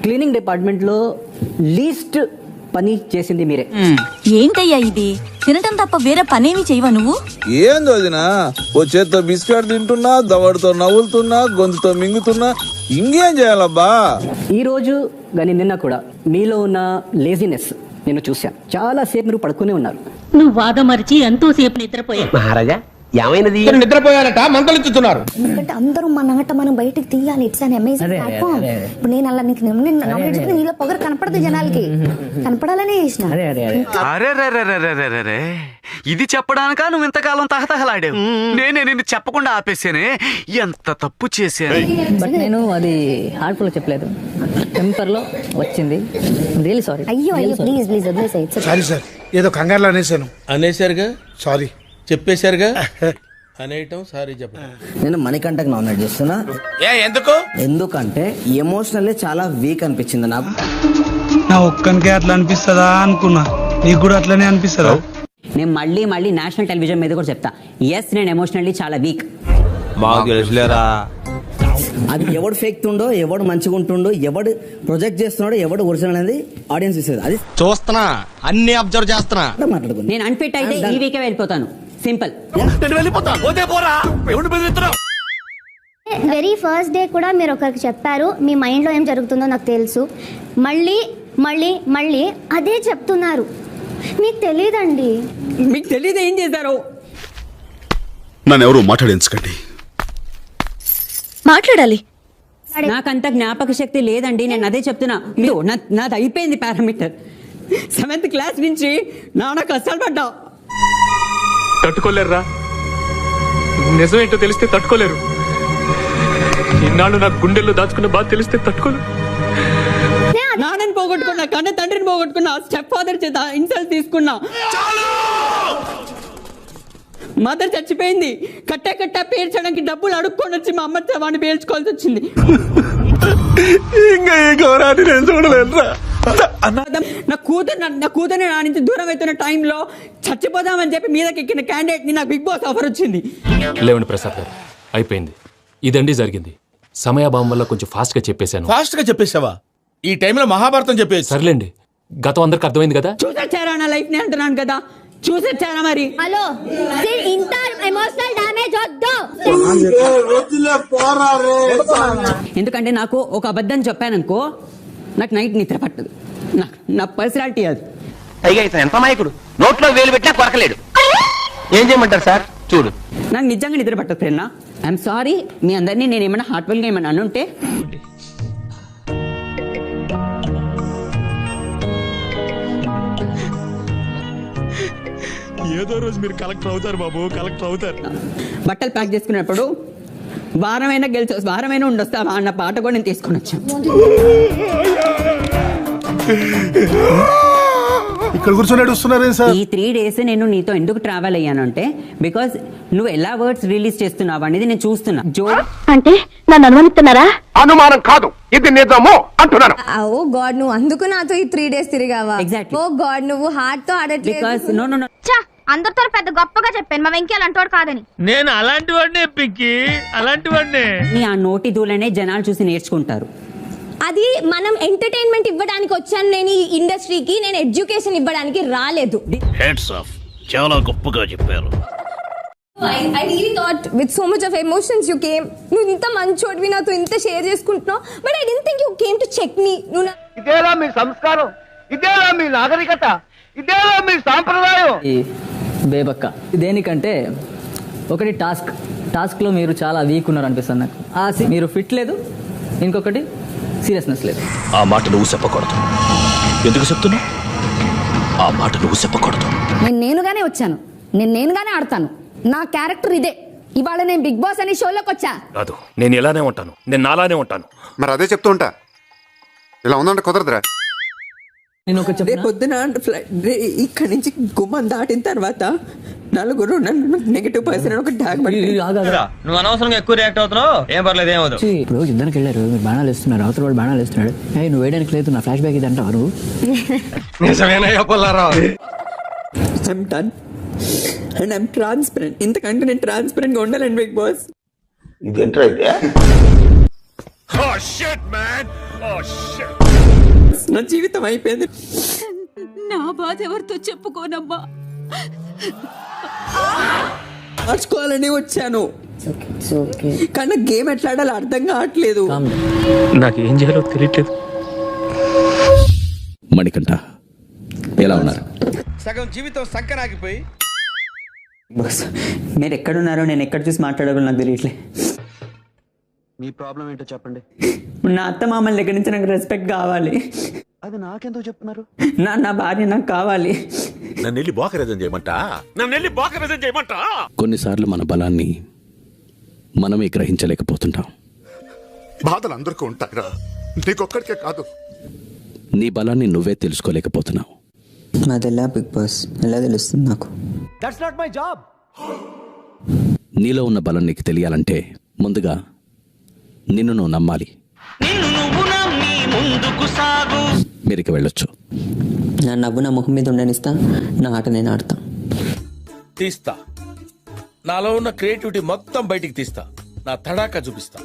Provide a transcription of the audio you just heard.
Cleaning డిపార్ట్మెంట్లో least పని చేసింది మీరే. ఏంటయ్యా ఇది? తినటం తప్ప వేరే పనేమి చేయవా నువ్వు? ఏంది వదినా, ఓ చేత్తో బిస్కెట్ తింటున్నా, దవడతో నవ్వులుతున్నా, గొంతుతో మింగుతున్నా, ఇంకేం చేయాలబ్బా? ఈ రోజు కానీ నిన్న కూడా మీలో ఉన్న లేజినెస్ నేను చూశాను. చాలా సేపు మీరు పడుకునే ఉన్నారు. నువ్వు వాదమరిచి ఎంతో సేపు నిద్రపోయా. మహారాజా ఏమైనది? నిద్రపోయారట, మంటలు ఇచ్చుతున్నారు. ఎందుకంటే అందరూ మన ఆట మనం బయటకు తీయాలి. It's an amazing platform. ఇప్పుడు నేను అలా నీకు నీలో పొగరు కనపడదు, జనాలకి కనపడాలనే చేసిన. అరే ఇది చెప్పడానికా నువ్వు ఇంతకాలం తహతహలాడావు? నేనే నిన్ను చెప్పకుండా ఆపేసానే, ఎంత తప్పు చేశాను. బట్ నేను అది హార్ట్ఫుల్ చెప్పలేదు, టెంపర్ లో వచ్చింది. Really sorry. అయ్యో ప్లీజ్ వదిలేసాయి. సారీ సార్, ఏదో కంగారులో అనేసాను. అనేసారుగా, సారీ చెప్పేశారుగా, అనేయటం సారీ చెప్పడం. నేను మణికంఠకు నామినేట్ చేస్తున్నా. ఎందుకు? ఎందుకంటే ఎమోషనల్లీ చాలా వీక్ అనిపించింది నాకు. నా ఒక్కనికే అట్లా అనిపిస్తుందా అనుకున్నా, నీకు కూడా అట్లనే అనిపిస్తుందా? నేను మళ్ళీ నేషనల్ టెలివిజన్ మీద కూడా చెప్తా, ఎస్ నేను ఎమోషనల్లీ చాలా వీక్. మాకు తెలుసులేరా. అది ఎవడు ఫేక్ తుండో, ఎవడు మంచిగా ఉంటుండో, ఎవడు ప్రొజెక్ట్ చేస్తున్నాడో, ఎవడు ఒరిజినల్ అనేది ఆడియన్స్ ఇస్తుంది. అది చూస్తున్నా, అన్ని అబ్జర్వ్ చేస్తున్నా. మాట్లాడుకుంది. నేను అన్ఫిట్ అయితే ఈ వీకే వెళ్ళిపోతాను, సింపుల్. వెరీ ఫస్ట్ డే కూడా మీరు ఒకరికి చెప్పారు, మీ మైండ్ లో ఏం జరుగుతుందో నాకు తెలుసు. మళ్ళీ మళ్ళీ మళ్ళీ అదే చెప్తున్నారు. మీకు తెలియదండి. మీకు తెలియదు ఏం చేశారు? నన్ను ఎవరు మాట్లాడించకండి. మాట్లాడాలి. నాకంత జ్ఞాపక శక్తి లేదండి, నేను అదే చెప్తున్నా. నాది అయిపోయింది పారామీటర్. 7th క్లాస్ నుంచి నాన్న కష్టాలు పడ్డా. తట్టుకోలేరురా, నిజమేంటో తెలిస్తే తట్టుకోలేరు. ఇన్నాళ్ళు నా గుండెల్లో దాచుకున్న బాధ తెలిస్తే తట్టుకోలేరు. నాన్నని పోగొట్టుకున్నా, కన్న తండ్రిని పోగొట్టుకున్నా, స్టెప్ ఫాదర్ చేత ఇన్సల్ట్ తీసుకున్నా. మదర్ చచ్చిపోయింది, కట్ట పేర్చడానికి డబ్బులు అడుక్కొని వచ్చి మా అమ్మ వాడిని పేర్చుకోవాల్సి వచ్చింది. ఇంకా ఏ గౌరవాన్ని నేను చూడలేదురా. నా కూతురు నా నుంచి దూరం అవుతున్న టైంలో చచ్చిపోదామని చెప్పి మీదకి ఎక్కిన క్యాండిడేట్ ని నాకు బిగ్ బాస్ ఆఫర్ వచ్చింది. లేవండి ప్రసాద్ గారు, అయిపోయింది. ఇదండి జరిగింది. సమయాభావం వల్ల కొంచెం ఫాస్ట్ గా చెప్పేశాను. ఫాస్ట్ గా చెప్పేసావా? ఈ టైంలో మహాభారతం చెప్పేసి. సర్లేండి, గతం అందరికి అర్థమైంది కదా. చూసొచ్చారా నా లైఫ్ ని అంటున్నాను కదా, చూసొచ్చారా? మరి హలో, ఇంత ఎమోషనల్ డ్యామేజ్ వద్దు. ఎందుకంటే నాకు ఒక అబద్ధం చెప్పాననుకో, నాకు నైట్ నిద్ర పట్టదు. నా పర్సనాలిటీ అది. పైగా ఇతను ఎంత నాయకుడు, నోట్లో వేలు పెట్టినా కొరకలేడు. ఏం చేయమంటారు సార్? చూడు, నాకు నిజంగా నిద్ర పట్టదు ప్రేరణ. ఐఎమ్ సారీ మీ అందరినీ నేను ఏమైనా హార్ట్ఫుల్ గా ఏమైనా అనుంటే. ఏదో రోజు మీరు కలెక్టర్ అవుతారు బాబు, కలెక్టర్ అవుతారు. బట్టలు ప్యాక్ చేసుకున్నప్పుడు వారమైనా ఉండొస్తావా అన్న పాట కూడా నేను తీసుకొని వచ్చాను. ఇక్కడ కూర్చొని నడుస్తున్నారే సార్. ఈ 3 days నేను నీతో ఎందుకు ట్రావెల్ అయ్యానంటే, బికాస్ నువ్వు ఎలా వర్డ్స్ రిలీజ్ చేస్తున్నావు అనేది నేను చూస్తున్నా. అంటే నన్ను అనుమానిస్తున్నారా? అనుమానం కాదు, ఇది నిజము అంటున్నాను. ఓ గాడ్, నువ్వు అందుకు నాతో ఈ 3 days తిరిగావా? Exactly. ఓ గాడ్, నువ్వు హార్ట్ తో ఆడట్లేదు. బికాస్ నో అందరితో పెద్ద గొప్పగా చెప్పాను మా వెంకీ అలాంటోడు కాదని. నేను అలాంటి వాడినే పిక్కి, అలాంటి వాడినే. నీ ఆ నోటి దూలనే జనాలు చూసి నేర్చుకుంటారు. అది మనం ఎంటర్టైన్మెంట్ ఇవ్వడానికి వచ్చాను నేను ఈ ఇండస్ట్రీకి, నేను ఎడ్యుకేషన్ ఇవ్వడానికి రాలేదు. హెడ్స్ ఆఫ్, చాలా గొప్పగా చెప్పారు. I really thought with so much of emotions you came. నువ్వు ఇంత మంచోడివి, నాతో ఇంత షేర్ చేసుకుంటున్నావు. But I didn't think you came to check me. ఇదేలా మీ సంస్కారం, ఇదేలా మీ నాగరికత, ఇదేలా మీ సాంప్రదాయం. బేబక్క దేనికంటే ఒకటి టాస్క్ లో మీరు చాలా వీక్ ఉన్నారు అనిపిస్తుంది నాకు. మీరు ఫిట్ లేదు, ఇంకొకటి సీరియస్నెస్ లేదు. ఆ మాట నువ్వు చెప్పకూడదు. ఎందుకు చెప్తున్నా? ఆ మాట నువ్వు చెప్పకూడదు. నేనుగానే వచ్చాను, నేనుగానే ఆడతాను. నా క్యారెక్టర్ ఇదే. ఇవాళ నేను బిగ్ బాస్ అనే షోలోకి వచ్చా. కాదు, నేను ఇలానే ఉంటాను, నేను నాలానే ఉంటాను. మరి అదే చెప్తూ ఉంటా, ఇలా ఉందంటే కుదరదురా. నేను ఒక పొద్దున ఇక్కడి నుంచి గుమ్మం దాటిన తర్వాత నలుగురు నన్ను నెగటివ్ పర్సన్ ఒక ట్యాగ్ నువ్వు అనవసరంగా ఎక్కువ రియాక్ట్ అవుతున్నావు. ఏం పర్లేదు, ఏమవుతుంది. ఇప్పుడు యుద్ధానికి వెళ్ళారు, మీరు బాణాలు ఇస్తున్నారు, అవతల వాడు బాణాలు ఇస్తున్నాడు. నువ్వు వేయడానికి లేదు, నా ఫ్లాష్ బ్యాక్ ఇది అంటావు నువ్వు. I'm done and I'm transparent. ఇంతకంటే నేను ట్రాన్స్పరెంట్ గా ఉండాలండి బిగ్ బాస్. ఇదేంట్రా ఇదే? Oh shit man, oh shit. నా జీవితం అయిపోయింది. నా బాధ ఎవరితో చెప్పుకోనమ్మా. మార్చుకోవాలని వచ్చాను కానీ గేమ్ ఎట్లా ఆడాలో అర్థం కావట్లేదు. నాకు ఏం చేయాలో తెలియట్లేదు. మణికంఠ ఎలా ఉన్నారు? సగం జీవితం సంకనాగిపోయి బస్ మీరు ఎక్కడున్నారో నేను ఎక్కడ చూసి మాట్లాడాలో నాకు తెలియట్లే. మీ ప్రాబ్లం ఏంటో చెప్పండి. నా అత్త మామల దగ్గర నుంచి నాకు రెస్పెక్ట్ కావాలి. అది నాకెందుకు చెప్తున్నారు? నా భార్య నాకు కావాలి. నన్ను వెళ్ళి బోకరేజం చేయమంటా. కొన్నిసార్లు మన బలాన్ని మనమే గ్రహించలేకపోతుంటాం. బాధలు అందరికీ ఉంటాయిరా, నీకొక్కడికే కాదు. నీ బలాన్ని నువ్వే తెలుసుకోలేకపోతున్నావు. నాదెలా బిగ్ బాస్ ఎలా తెలుస్తుంది నాకు? That's not my job. నీలో ఉన్న బలం నీకు తెలియాలంటే ముందుగా నిన్ను నువ్వు నమ్మాలి. మీరికి వెళ్ళొచ్చు. నా నవ్వు నా ముఖం మీద ఉండనిస్తా, నా ఆట నేను ఆడతా. తీస్తా, నాలో ఉన్న క్రియేటివిటీ మొత్తం బయటికి తీస్తా, నా తడాకా చూపిస్తా.